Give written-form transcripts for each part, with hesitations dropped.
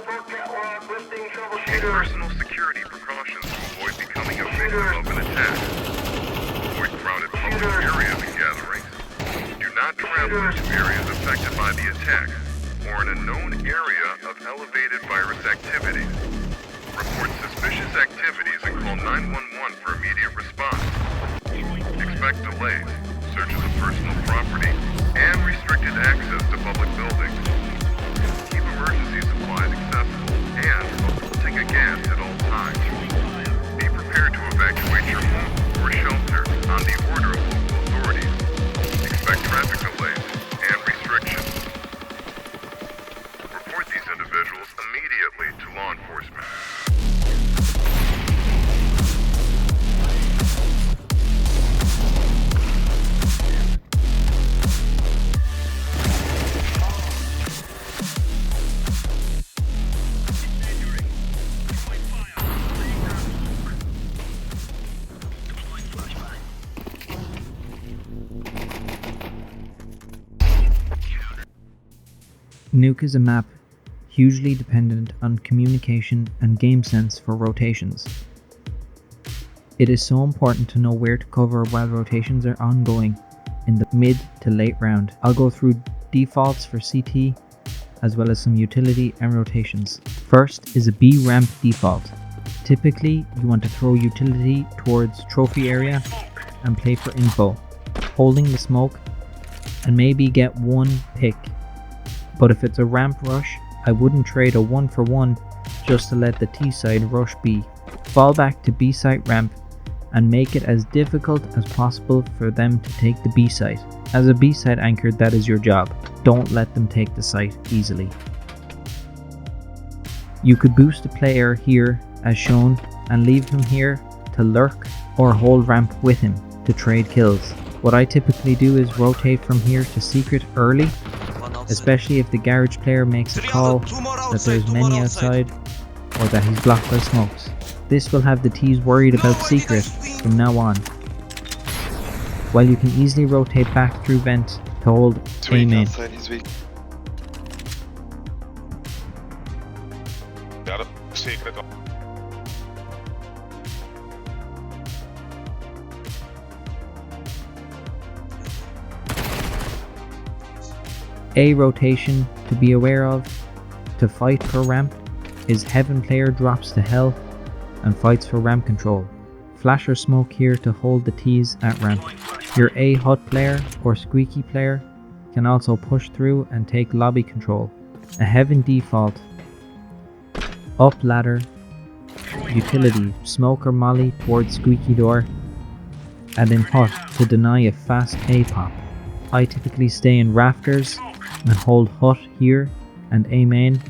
Take personal security precautions to avoid becoming a victim of an attack. Avoid crowded public areas and gatherings. Do not travel into areas affected by the attack or in a known area of elevated virus activities. Report suspicious activities and call 911 for immediate response. Expect delays, searches of personal property, and restricted access to public buildings. Keep emergency supplies accessible and take a gas at all times. Be prepared to evacuate your home or shelter on the order of local authorities. Expect traffic delays and restrictions. Report these individuals immediately to law enforcement. Nuke is a map hugely dependent on communication and game sense for rotations. It is so important to know where to cover while rotations are ongoing in the mid to late round. I'll go through defaults for CT as well as some utility and rotations. First is a B ramp default. Typically you want to throw utility towards trophy area and play for info, holding the smoke and maybe get one pick. But if it's a ramp rush, I wouldn't trade a 1-for-1 just to let the T side rush B. Fall back to B site ramp and make it as difficult as possible for them to take the B site. As a B site anchor, that is your job. Don't let them take the site easily. You could boost a player here as shown and leave him here to lurk or hold ramp with him to trade kills. What I typically do is rotate from here to secret early, especially if the garage player makes a call that there's many outside or that he's blocked by smokes. This will have the T's worried about secret from now on, while you can easily rotate back through vent to hold A main. A rotation to be aware of to fight for ramp is heaven player drops to hell and fights for ramp control. Flash or smoke here to hold the T's at ramp. Your A hut player or squeaky player can also push through and take lobby control. A heaven default, up ladder, utility, smoke or molly towards squeaky door, and in hut to deny a fast A pop. I typically stay in rafters and hold hut here and A main.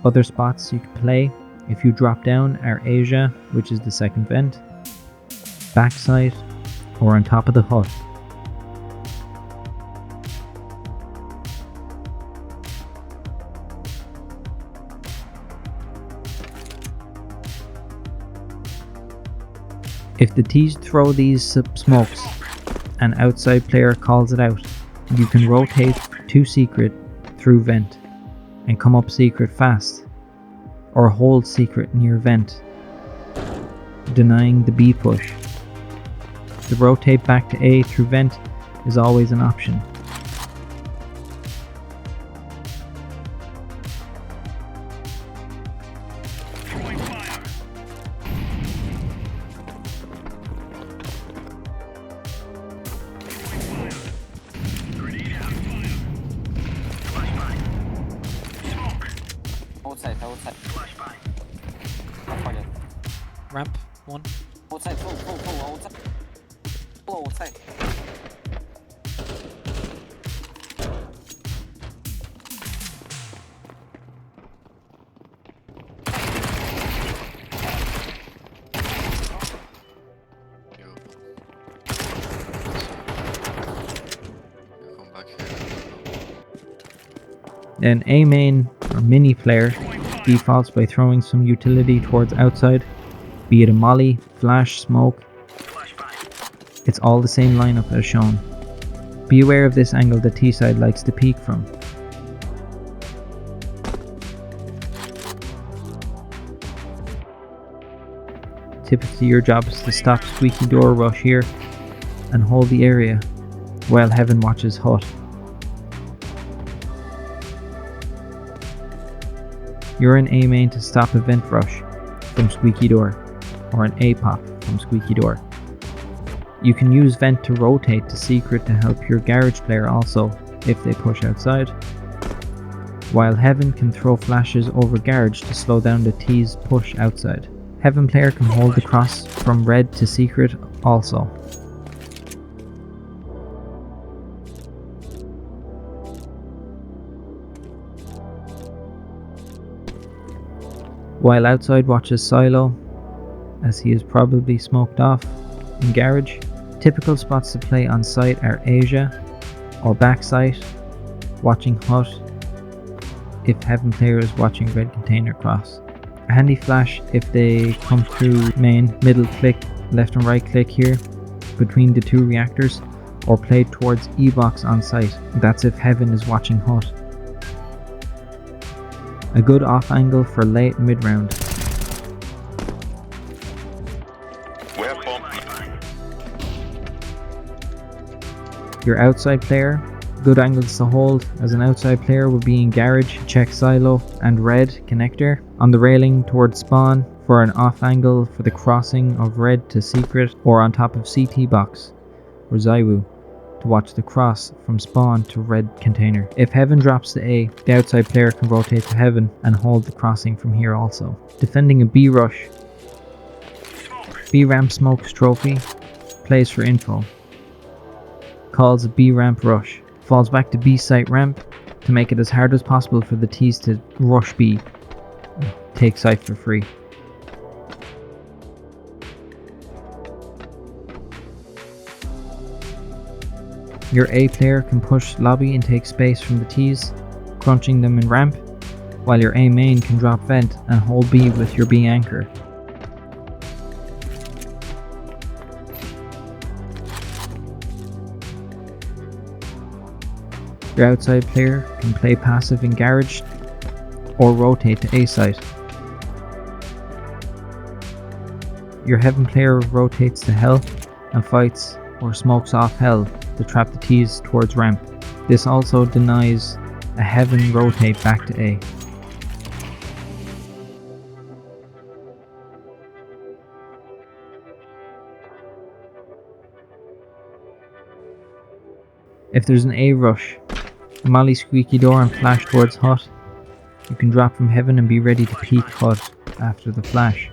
Other spots you can play if you drop down are Asia, which is the second vent, backside, or on top of the hut. If the T's throw these smokes and outside player calls it out, you can rotate to secret through vent and come up secret fast, or hold secret near vent, denying the B push. The rotate back to A through vent is always an option. Ramp, one. Outside, full, outside. Full outside. Then A main or mini player defaults by throwing some utility towards outside, be it a molly, flash, smoke. It's all the same lineup as shown. Be aware of this angle the T side likes to peek from. Typically your job is to stop squeaky door rush here and hold the area while Heaven watches hut. You're in A main to stop a vent rush from squeaky door, or an A pop from squeaky door. You can use vent to rotate to secret to help your garage player also if they push outside, while Heaven can throw flashes over garage to slow down the T's push outside. Heaven player can hold the cross from red to secret also. While outside watches silo, as he is probably smoked off in garage. Typical spots to play on site are Asia or backside, watching hut if Heaven player is watching red container cross. A handy flash if they come through main, middle click, left and right click here between the two reactors, or played towards E-box on site. That's if Heaven is watching hut. A good off angle for late mid round. Your outside player, good angles to hold as an outside player would be in garage, check silo and red connector. On the railing towards spawn for an off angle for the crossing of red to secret, or on top of CT box or Zywoo to watch the cross from spawn to red container. If Heaven drops to A, the outside player can rotate to Heaven and hold the crossing from here also. Defending a B rush. B ramp smokes trophy, plays for info. Calls a B ramp rush. Falls back to B site ramp to make it as hard as possible for the T's to rush B. Take site for free. Your A player can push lobby and take space from the T's, crunching them in ramp, while your A main can drop vent and hold B with your B anchor. Your outside player can play passive in garage or rotate to A site. Your Heaven player rotates to hell and fights or smokes off hell to trap the T's towards ramp. This also denies a Heaven rotate back to A. If there's an A rush, molly squeaky door and flash towards hut, you can drop from Heaven and be ready to peek hut after the flash.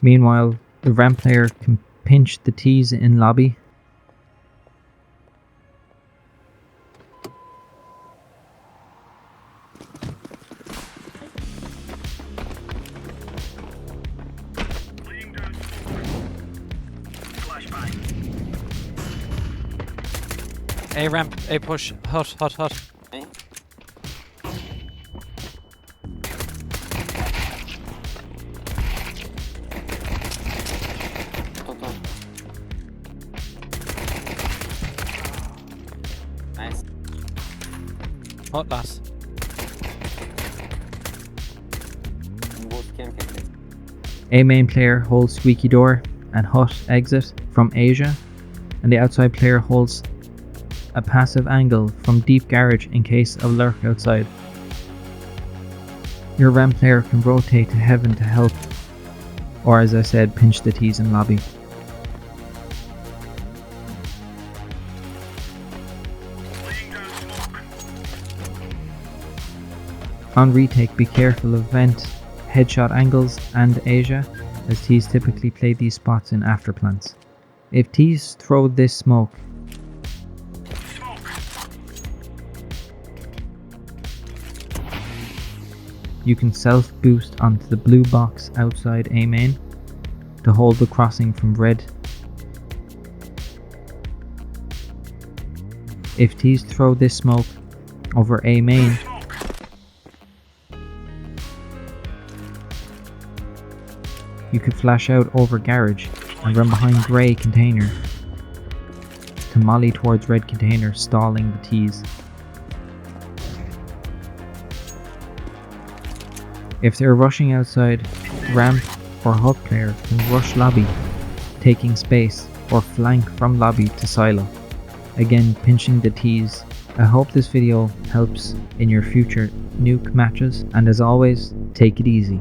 Meanwhile, the ramp player can pinch the T's in lobby. A ramp, A push, hut. Okay. Go. Nice. Hut last. Both camping. A main player holds squeaky door and hut exit from Asia, and the outside player holds a passive angle from deep garage in case of lurk outside. Your ramp player can rotate to Heaven to help, or as I said, pinch the T's in lobby. On retake, be careful of vent, headshot angles and Asia, as T's typically play these spots in afterplants. If T's throw this smoke, you can self-boost onto the blue box outside A main to hold the crossing from red. If T's throw this smoke over A main, you could flash out over garage and run behind grey container to molly towards red container, stalling the T's. If they're rushing outside, ramp or hub player can rush lobby, taking space, or flank from lobby to silo, again pinching the T's. I hope this video helps in your future Nuke matches, and as always, take it easy.